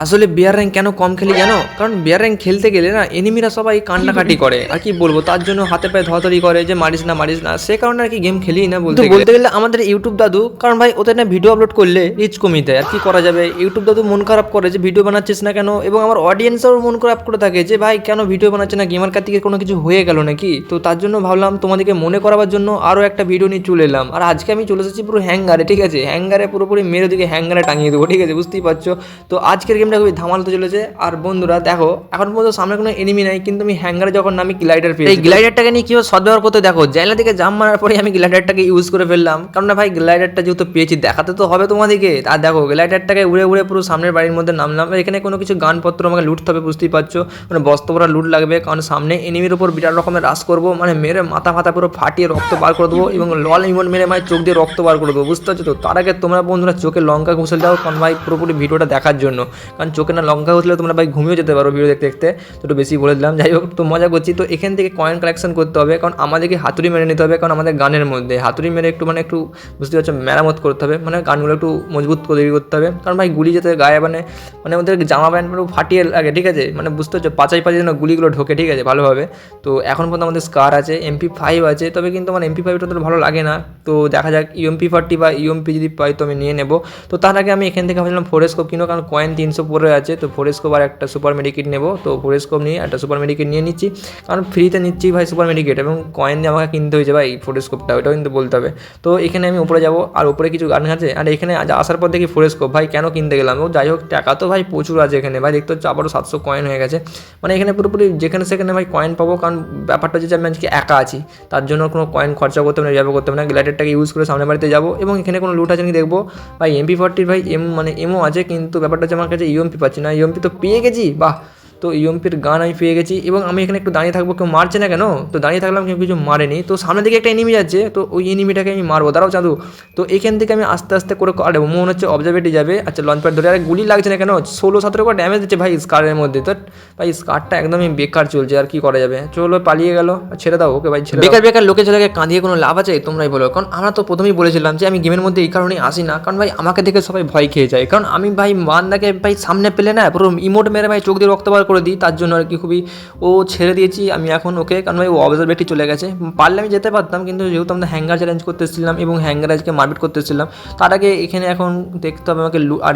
আসলে বিয়ার র্যাঙ্ক কেন কম খেলি জানো? কারণ বিয়ার র্যাঙ্ক খেলতে গেলে না এনিমিরা সবাই কান্নাকাটি করে, আর কি বলবো, তার জন্য হাতে পায়ে ধরাধরি করে যে মারিস না মারিস না, সে কারণে আর কি গেম খেলি না বলতে গেলে আমাদের ইউটিউব দাদু, কারণ ভাই ওদের না ভিডিও আপলোড করলে রিচ কমিয়ে দেয়, আর কি করা যাবে। ইউটিউব দাদু মন খারাপ করে যে ভিডিও বানাচ্ছিস না কেন, এবং আমার অডিয়েন্সও মন খারাপ করে থাকে যে ভাই কেন ভিডিও বানাচ্ছে না, গেমার কাছ থেকে কোনো কিছু হয়ে গেল নাকি। তো তার জন্য ভাবলাম তোমাদেরকে মনে করাবার জন্য আরও একটা ভিডিও নিয়ে চলে এলাম। আর আজকে আমি চলে এসেছি পুরো হ্যাঙ্গারে, ঠিক আছে, হ্যাঙ্গারে পুরোপুরি মেরে দিকে হ্যাঙ্গারে টাঙিয়ে দেবো, ঠিক আছে, বুঝতেই পারছো। তো আজকের গেমটা খুবই ধামাল হতে চলেছে। আর বন্ধুরা দেখো, এখন পর্যন্ত সামনে কোনো এনিমি নাই, কিন্তু আমি হ্যাঙ্গারে যখন নামি গ্লাইডার পেয়েছি, এই গ্লাইডারটাকে নিয়ে কীভাবে সদ্ব্যবহার করতে দেখো, জানলা থেকে জাম্প মারার পরে আমি গ্লাইডারটাকে ইউজ করে ফেললাম। কারণ না ভাই, গ্লাইডারটা যেহেতু পেয়েছি দেখাতে তো হবে তোমাদেরকে। আর দেখো গ্লাইডারটাকে উড়ে উড়ে পুরো সামনের বাড়ির মধ্যে নামলাম। এখানে কোনো কিছু গানপত্র আমাকে লুটতে হবে, বুঝতেই পারছো, মানে বস্তা ভরা লুট লাগবে, কারণ সামনে এনিমির উপর বিরাট রকমের রাশ করবো, মানে মেরে মাথা ফাতা পুরো ফাটিয়ে রক্ত বার করে দেবো, এবং লল ইমোট মেরে ভাই চোখ দিয়ে রক্ত বার করে দেবো, বুঝতে পারছো তো। তার আগে তোমরা বন্ধুরা চোখে লঙ্কা ঘুষে দাও, কারণ ভাই পুরোপুরি ভিডিওটা দেখার জন্য, কারণ চোখে না লঙ্কা ঘুষলে তোমরা ভাই ঘুমিয়ে যেতে পারো ভিডিও দেখতে দেখতে। তো একটু বেশি বলে দিলাম, যাই হোক, তো মজা করছি। তো এখান থেকে কয়েন কালেকশন করতে হবে, কারণ আমাদেরকে হাতুড়ি মেরে নিতে হবে, কারণ আমাদের গানের মধ্যে হাতুড়ি মেরে একটু একটু বুঝতে পারছো মেরামত করতে হবে, মানে গানগুলো একটু মজবুত করে তৈরি করতে হবে, কারণ ভাই গুলি যেতে গায়ে মানে ওদের জামা প্যান্ট ফাটিয়ে লাগে, ঠিক আছে, মানে বুঝতে পারছো পাচাই যেন গুলিগুলো ঢোকে, ঠিক আছে, ভালোভাবে। তো এখন পর্যন্ত আমাদের স্কার আছে, MP5 আছে, তবে কিন্তু আমার MP5টা তো ভালো লাগে না। তো দেখা যাক UMP40 বা UMP যদি পাই তো আমি নিয়ে নেবো। তো তার আগে আমি এখান থেকে ভাবছিলাম ফোরেস্কোপ কিনো, কারণ কয়েন 300 পরে আছে। তো ফোরেস্কোপ আর একটা সুপার মেডিকেট নেবো, তো ফোরেস্কোপ নিয়ে একটা সুপার মেডিকেট নিয়ে নিচ্ছি, কারণ ফ্রিতে নিচ্ছি ভাই সুপার মেডিকেট, এবং কয়েন দিয়ে আমাকে কিনতে হয়েছে ভাই ফোরেস্কোপটা, ওটাও কিন্তু বলতে হবে। তো এখানে আমি উপরে যাবো, আর উপরে কিছু গান আছে, আর এখানে আসার পর দেখি ফোরেস্কোপ, ভাই কেন কিনতে গেলাম। ও যাই হোক, টাকা তো ভাই প্রচুর আছে এখানে, ভাই দেখতে হচ্ছে আবারও 700 কয়েন হয়ে গেছে, মানে এখানে পুরোপুরি যেখানে সেখানে ভাই কয়েন পাবো, কারণ ব্যাপারটা হচ্ছে আমি আজকে একা আছি, তার জন্য কোনো কয়েন খরচা করতে হবে না, যাবো করতে হবে না, গ্লাইডারটাকে ইউজ করে সামনে বাড়িতে যাবো, এবং এখানে কোনো লুট আছে নাকি দেখবো। ভাই MP40 ভাই এমও আছে, কিন্তু ব্যাপারটা হচ্ছে আমার কাছে UMP পাচ্ছি না। UMP তো পেয়ে গেছি, বাহ। তো ইউএমপির গান আমি পেয়ে গেছি, এবং আমি এখানে একটু দাঁড়িয়ে থাকবো, কেউ মারছে না কেন, তো দাঁড়িয়ে থাকলাম, কেউ কিছু মারেনি। তো সামনের দিকে একটা এনিমি যাচ্ছে, তো ওই এনিমিটাকে আমি মারবো, দাঁড়াও চাঁদু। তো এখান থেকে আমি আস্তে আস্তে করে কাটবো, মনে হচ্ছে অবজারভেটি যাবে। আচ্ছা, লঞ্চ প্যাড ধরে, আর গুলি লাগছে না কেন, 16-17 করে ড্যামেজ দিচ্ছে ভাই স্কারের মধ্যে। তো ভাই স্কারটা একদমই বেকার চলছে, আর কি করা যাবে, চলো পালিয়ে গেল, ছেড়ে দাও ওকে ভাই, ছেড়ে বেকার বেকার লোকে ছেলেকে কাঁদিয়ে কোনো লাভ আছে, তোমরাই বলো। কারণ আমরা তো প্রথমেই বলেছিলাম যে আমি গেমের মধ্যে এই কারণেই আসি না, কারণ ভাই আমাকে দেখে সবাই ভয় খেয়ে যায়, কারণ আমি ভাই মান্দাকে ভাই সামনে পেলে না পুরো ইমোট মেরে ভাই চোখ দিয়ে রক্ত বার করে দিই, তার জন্য আর কি খুবই ও ছেড়ে দিয়েছি আমি এখন ওকে, কারণ ভাই ও অবজারভেটি চলে গেছে। পারলে আমি যেতে পারতাম, কিন্তু যেহেতু আমরা হ্যাঙ্গার চ্যালেঞ্জ করতে এসেছিলাম এবং হ্যাঙ্গার আজকে মারপিট করতে এসেছিলাম, তার আগে এখানে এখন দেখতে হবে আমাকে আর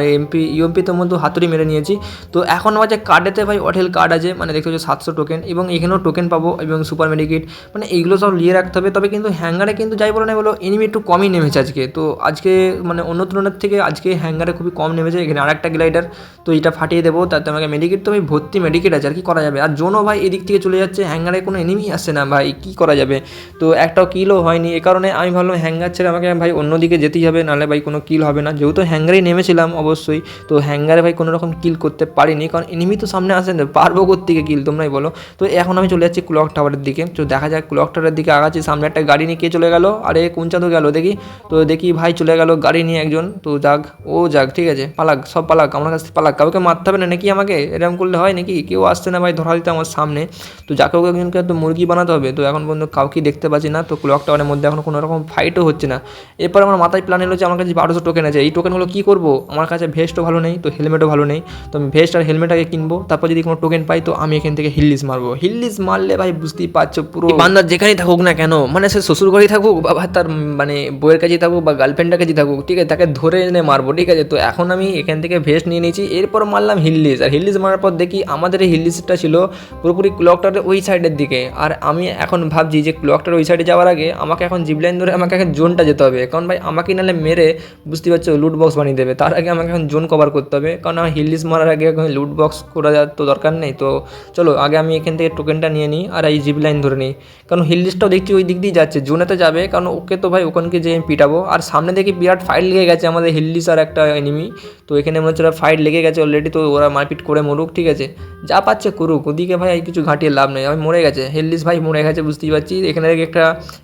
ইউএমপিতে মধ্যে হাতুড়ি মেরে নিয়েছি। তো এখন আমার যে কার্ডেতে ভাই অঠেল কার্ড আছে, মানে দেখতে হচ্ছে 700 টোকেন, এবং এখানেও টোকেন পাবো, এবং সুপার মেডিকেট, মানে এইগুলো সব নিয়ে রাখতে হবে। তবে কিন্তু হ্যাঙ্গারে কিন্তু যাই বলো না বলো এনিমি একটু কমই নেমেছে আজকে, তো আজকে মানে অন্য তুলনার থেকে আজকে হ্যাঙ্গারে খুবই কম নেমেছে। এখানে আরেকটা গ্লাইডার, তো এটা ফাটিয়ে দেবো, তাতে আমাকে মেডিকেট তো ভাই ভর্তি মেডিকেট আছে, আর কি করা যাবে। আর জোনও ভাই এদিক থেকে চলে যাচ্ছে, হ্যাঙ্গারে কোনো এনিমি আসছে না ভাই, কী করা যাবে। তো একটাও কিলও হয়নি, এ কারণে আমি ভাবলাম হ্যাঙ্গার ছেড়ে আমাকে ভাই অন্যদিকে যেতেই হবে, নাহলে ভাই কোনো কিল হবে না। যেহেতু হ্যাঙ্গারেই নেমেছিলাম অবশ্যই, তো হ্যাঙ্গারে ভাই কোনো রকম কিল করতে পারিনি, কারণ এনিমি তো সামনে আসে না, পারবো কোত্থেকে কিল তোমরাই বলো। তো এখন আমি চলে যাচ্ছি ক্লক টাওয়ারের দিকে, তো দেখা যাক ক্লক টাওয়ারের দিকে আগাচ্ছি। সামনে একটা গাড়ি নিয়ে কে চলে গেল, আরে কোন চাঁদও গেল দেখি, তো দেখি ভাই চলে গেল গাড়ি নিয়ে একজন। তো যাক, ও যাক, ঠিক আছে, পালাক, সব পালাক, আমার কাছে পালাক, কাউকে মারতে হবে না নাকি আমাকে, এরকম করলে হয় নাকি, কেউ আসছে না ভাই ধরা দিতে আমার সামনে। তো যাকে ওকে একজনকে তো মুরগি বানাতে হবে, তো এখন পর্যন্ত কাউকেই দেখতে পাচ্ছি না। তো ক্লক টাওয়ারের মধ্যে এখন কোনো রকম ফাইটও হচ্ছে না। এরপর আমার মাথায় প্ল্যান এলো যে আমার কাছে 1200 টোকেন আছে, এই টোকেনগুলো কী করবো, আমার কাছে ভেস্টও ভালো নেই, তো হেলমেটও ভালো নেই, তো আমি ভেস্ট আর হেলমেট আগে কিনবো, তারপর যদি কোনো টোকেন পাই তো আমি এখান থেকে হিল্লিস মারবো। হিল্লিস মারলে ভাই বুঝতেই পারছো পুরো বান্দার যেখানেই থাকুক না কেন, মানে সে শ্বশুর ঘরেই থাকুক বা তার মানে বইয়ের কাছেই থাকুক বা গার্লফ্রেন্ডের কাছেই থাকুক, ঠিক আছে, তাকে ধরে এনে মারবো, ঠিক আছে। তো এখন আমি এখান থেকে ভেস্ট নিয়ে নিয়েছি, এরপর মারলাম হিল্লিস, আর হিল্লিস মারার পর দেখি আমাদের এই হিল্লিসটা ছিল পুরোপুরি ক্লক টাওয়ারের ওই সাইডের দিকে। আর আমি এখন ভাবছি যে ক্লক টাওয়ার ওই সাইডে যাওয়ার আগে আমাকে এখন জিপলাইন ধরে আমাকে এখন জোনটা যেতে হবে, কারণ ভাই আমাকে নাহলে মেরে বুঝতে পারছো লুট বক্স বানিয়ে দেবে, তার আগে আমাকে এখন জোন কভার করতে হবে, কারণ আমার হিল্লিস মারার আগে এখন লুট বক্স করা তো দরকার নেই। তো চলো আগে আমি এখান থেকে টোকেনটা নিয়ে নিই, আর এই জিপলাইন ধরে নিই, কারণ হিল্লিসটাও দেখছি ওই দিক দিয়ে যাচ্ছে, জোনেতে যাবে, কারণ ওকে তো ভাই ওখানকে যে আমি পিটাবো। আর সামনে দেখি বিরাট ফাইট লেগে গেছে আমাদের হিল্লিস আর একটা এনিমি, তো এখানে মনে হচ্ছে ফাইট লেগে গেছে অলরেডি, তো ওরা মারপিট করে মরুক, ঠিক আছে, যা পাচ্ছে করুক, ওদিকে ভাই কিছু ঘাঁটিয়ে লাভ নেই, আমি মরে গেছে হিল্লিস ভাই, মরে গেছে বুঝতেই পারছি। এখানে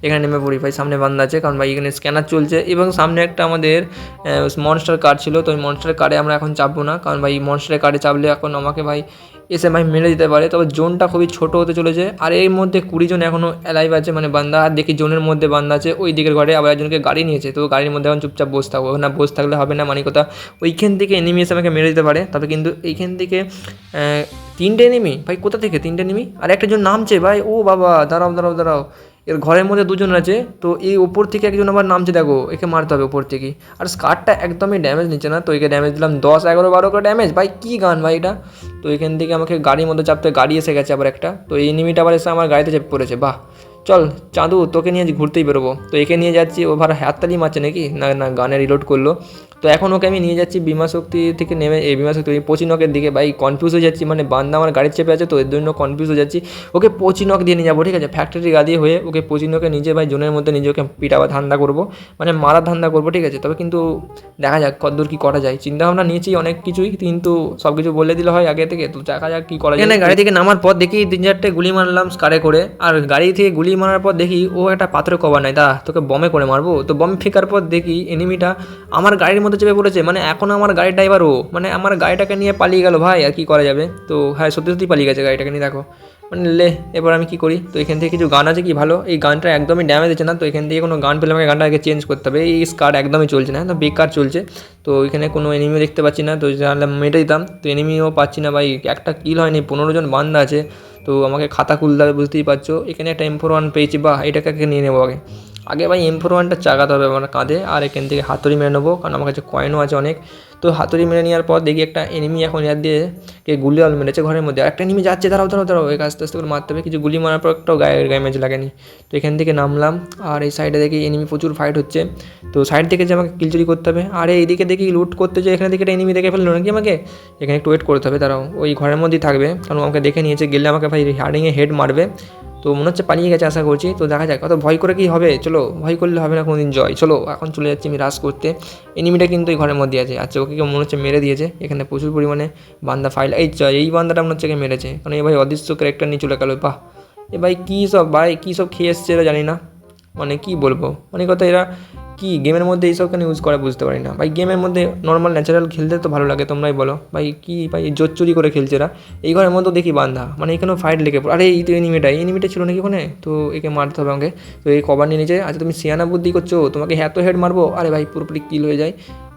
এখানে নেমে পড়ি ভাই, সামনে বান্ধা আছে, কারণ ভাই এখানে স্ক্যানার চলছে, এবং সামনে একটা আমাদের মনস্টার কার ছিল, তো ওই মনস্টার কারে আমরা এখন চাপবো না, কারণ ভাই মনস্টারের কারে চাপলে এখন আমাকে ভাই এসে ভাই মেরে দিতে পারে। তবে জোনটা খুবই ছোট হতে চলেছে, আর এর মধ্যে 20 জন এখনও অ্যালাইভ আছে, মানে বান্দা। আর দেখি জোনের মধ্যে বান্দা আছে ওই দিকের ঘরে, আবার একজনকে গাড়ি নিয়েছে, তো গাড়ির মধ্যে এখন চুপচাপ বসে থাকবো না, বসে থাকলে হবে না। মানে কথা ওইখান থেকে এনিমি এসে আমাকে মেরে দিতে পারে। তবে কিন্তু এইখান থেকে 3টে এনিমি ভাই, কোথা থেকে 3টে এনিমি, আর একটা জন নামছে ভাই। ও বাবা, দাঁড়াও, এর ঘরের মধ্যে 2জন আছে, তো এই ওপর থেকে একজন আবার নামছে, দেখো একে মারতে হবে ওপর থেকেই। আর স্কারটা একদমই ড্যামেজ নিচ্ছে না, তো একে ড্যামেজ দিলাম 10, 11, 12 করে ড্যামেজ। ভাই কী গান ভাই এটা। তো এখান থেকে আমাকে গাড়ির মধ্যে চাপতে, গাড়ি এসে গেছে আবার একটা, তো এই এনিমিটা আবার এসে আমার গাড়িতে চেপে পড়েছে। বাহ, চল চাঁদু, তোকে নিয়ে ঘুরতেই বেরোবো। তো একে নিয়ে যাচ্ছি, ও ভাড়া হাততালি মারছে নাকি, না গানে রিলোড করলো। তো এখন ওকে আমি নিয়ে যাচ্ছি বিমা শক্তি থেকে নেমে, এই বিমা শক্তি পচিনকের দিকে। ভাই কনফিউজ হয়ে যাচ্ছি, মানে বান্দা আমার গাড়ির চেপে আছে, তো এর জন্য কনফিউজ হয়ে যাচ্ছি। ওকে পচিনক দিয়ে নিয়ে যাবো, ঠিক আছে, ফ্যাক্টরি গাড়ি হয়ে ওকে পচিনকে নিজে ভাই জোনের মধ্যে নিজে ওকে পিটাবার ধান্দা করবো, মানে মারার ধান্দা করবো, ঠিক আছে। তবে কিন্তু দেখা যাক কতদূর কী করা যায়। চিন্তাভাবনা নিয়েছি অনেক কিছুই, কিন্তু সব কিছু বলে দিলে হয় আগে থেকে, তো দেখা যাক কী করা যায়। এখানে গাড়ি থেকে নামার পর দেখি 3-4টে গুলি মারলাম স্কারে করে, আর গাড়ি থেকে গুলি মারার পর দেখি ও একটা পাথরের কভার নাই, তোকে বমে করে মারবো। তো বম ফেকার পর দেখি এনিমিটা আমার গাড়ির মধ্যে চেপে পড়েছে, মানে এখন আমার গাড়ির ড্রাইভার ও, মানে আমার গাড়িটাকে নিয়ে পালিয়ে গেল ভাই। আর কি করা যাবে, তো হ্যাঁ সত্যি পালিয়ে গেছে গাড়িটাকে নিয়ে, দেখো মানে এবার আমি কী করি। তো এখান থেকে কিছু গান আছে কি ভালো, এই গানটা একদমই ড্যামেজ দিচ্ছে না, তো এখান থেকে কোনো গান পেলে আমাকে গানটাকে চেঞ্জ করতে হবে। এই স্কার একদমই চলছে না, তো বেকার চলছে। তো এখানে কোনো এনিমিও দেখতে পাচ্ছি না, তো জানলে মেটে দিতাম, তো এনিমিও পাচ্ছি না ভাই। একটা কিল হয়নি, 15 জন বান্দা আছে, তো আমাকে খাতা খুলতে হবে, বুঝতেই পারছো। এখানে একটা M41 পেয়েছি, বা এটাকে নিয়ে নেবো আগে ভাই। M41টা চাগাতে হবে আমার কাঁধে, আর এখান থেকে হাতুড়ি মেরে নেবো, কারণ আমার কাছে কয়েনও আছে অনেক। তো হাতুড়ি মেরে নেওয়ার পর দেখি একটা এনিমি এখন ইয়ার দিয়ে কে গুলি আল মেরেছে ঘরের মধ্যে, আর একটা এনিমি যাচ্ছে, দাঁড়াও এই আস্তে আস্তে করে মারতে হবে। কিছু গুলি মারার পর একটাও গায়ে ম্যাচ লাগেনি। তো এখান থেকে নামলাম, আর এই সাইডে দেখি এনিমি প্রচুর ফাইট হচ্ছে, তো সাইড থেকে যে আমাকে কিলচুরি করতে হবে। আর এইদিকে দেখি লুট করতে যে এখানে দেখি একটা এনিমি দেখে ফেললো নাকি আমাকে, এখানে একটু ওয়েট করতে হবে, তারাও ওই ঘরের মধ্যেই থাকবে, কারণ আমাকে দেখে নিয়েছে, গেলে আমাকে ভাই হার্ডিংয়ে হেড মারবে। তো মনে হচ্ছে পালিয়ে গেছে আশা করছি, তো দেখা যাক। কত ভয় করে কি হবে, চলো ভয় করলে হবে না কোনোদিন জয়। চলো এখন চলে যাচ্ছি আমি রাশ করতে। এনিমিটা কিন্তু এই ঘরের মধ্যে আছে, আচ্ছা ওকে মনে হচ্ছে মেরে দিয়েছে। এখানে প্রচুর পরিমাণে বান্দা ফাইল, এই বান্দাটা মনে হচ্ছে মেরেছে, কারণ এই ভাই অদৃশ্য ক্যারেক্টার নিয়ে চলে গেল। বাহ, এ ভাই কী সব খেয়ে এসছে এরা, জানি না, মানে কি বলবো, মানে কথা এরা কি গেমের মধ্যে এইসব কেন ইউজ করে বুঝতে পারি না ভাই। গেমের মধ্যে নর্মাল ন্যাচারাল খেলতে তো ভালো লাগে, তোমরাই বলো ভাই। কি ভাই জোর চুরি করে খেলছে এরা, এই ঘরের মধ্যে দেখি বান্ধা, মানে এখানেও ফাইট লেগে পড়ে। আরে এই তো এনিমিটা ছিল নাকি ওখানে, তো একে মারতে হবে আমাকে। তো এই কভার নিয়ে নিচে, আচ্ছা তুমি সিয়ানা বুদ্ধি করছো, তোমাকে এত হেড মারবো। আরে ভাই পুরোপুরি কিল হয়ে যায়,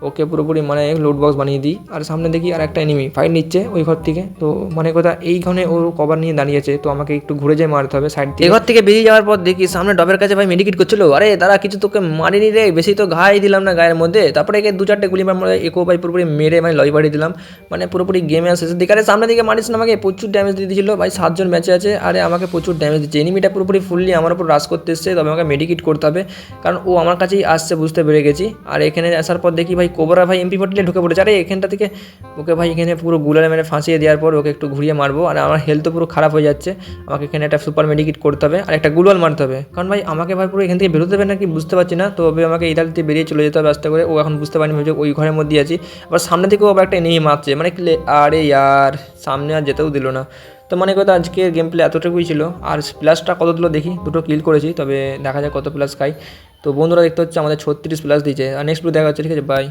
ওকে পুরোপুরি মানে লোড বক্স বানিয়ে দিই। আর সামনে দেখি আর একটা এনিমি ফাইট নিচ্ছে ওই ঘর থেকে, তো মানে কথা এইখানে ওর কভার নিয়ে দাঁড়িয়েছে, তো আমাকে একটু ঘুরে যেয়ে মারতে হবে সাইড থেকে। এই ঘর থেকে বেরিয়ে যাওয়ার পর দেখি সামনে ডবের কাছে ভাই মেডিকেট করছিল। আরে তারা কিছু তোকে মারিনি রে, বেশি তো ঘাই দিলাম না গায়ের মধ্যে। তারপরে একে 2-4টে গুলি মারে, একেও ভাই পুরোপুরি মেরে মানে লই বাড়ি দিলাম, মানে পুরোপুরি গেমে শেষের দিকে। আরে সামনে দিকে মারিস না, আমাকে প্রচুর ড্যামেজ দিয়ে দিয়েছিল ভাই। 7 জন ম্যাচে আছে, আরে আমাকে প্রচুর ড্যামেজ দিচ্ছে। এনিমিটা পুরোপুরি ফুললি আমার উপর রাশ করতে এসছে, তবে আমাকে মেডিকেট করতে হবে, কারণ ও আমার কাছেই আসছে, বুঝতে পেরে গেছি। আর এখানে আসার পর দেখি ভাই কোবরা ভাই MP40 ঢুকে পড়েছে। আরে এখানটা থেকে ওকে ভাই এখানে পুরো গুলারে মেরে ফাঁসিয়ে দেওয়ার পর ওকে একটু ঘুরিয়ে মারবো। আর আমার হেলথ পুরো খারাপ হয়ে যাচ্ছে, আমাকে এখানে একটা সুপার মেডিকেট করতে হবে, আর একটা গুলাল মারতে হবে, কারণ ভাই আমাকে ভাই পুরো এখান থেকে বেরোতে হবে নাকি বুঝতে পারছি না। তবে আমাকে এই দিয়ে বেরিয়ে চলে যেতে হবে আস্তে করে। ও এখন বুঝতে পারিনি, ভেবেছে ওই ঘরের মধ্যেই আছি। আবার সামনে থেকেও আবার একটা এনিমি মারছে, মানে আরে ইয়ার সামনে আর যেতেও দিল না। তো মানে কথা আজকের গেম প্লে এতটুকুই ছিল। আর প্লাসটা কত দিল দেখি, 2টো কিল করেছি, তবে দেখা যায় কত প্লাস খাই। তো বন্ধুরা দেখতে হচ্ছে আমাদের 36 প্লাস দিয়েছে। আর নেক্সট দেখা হচ্ছে, ঠিক আছে, বাই।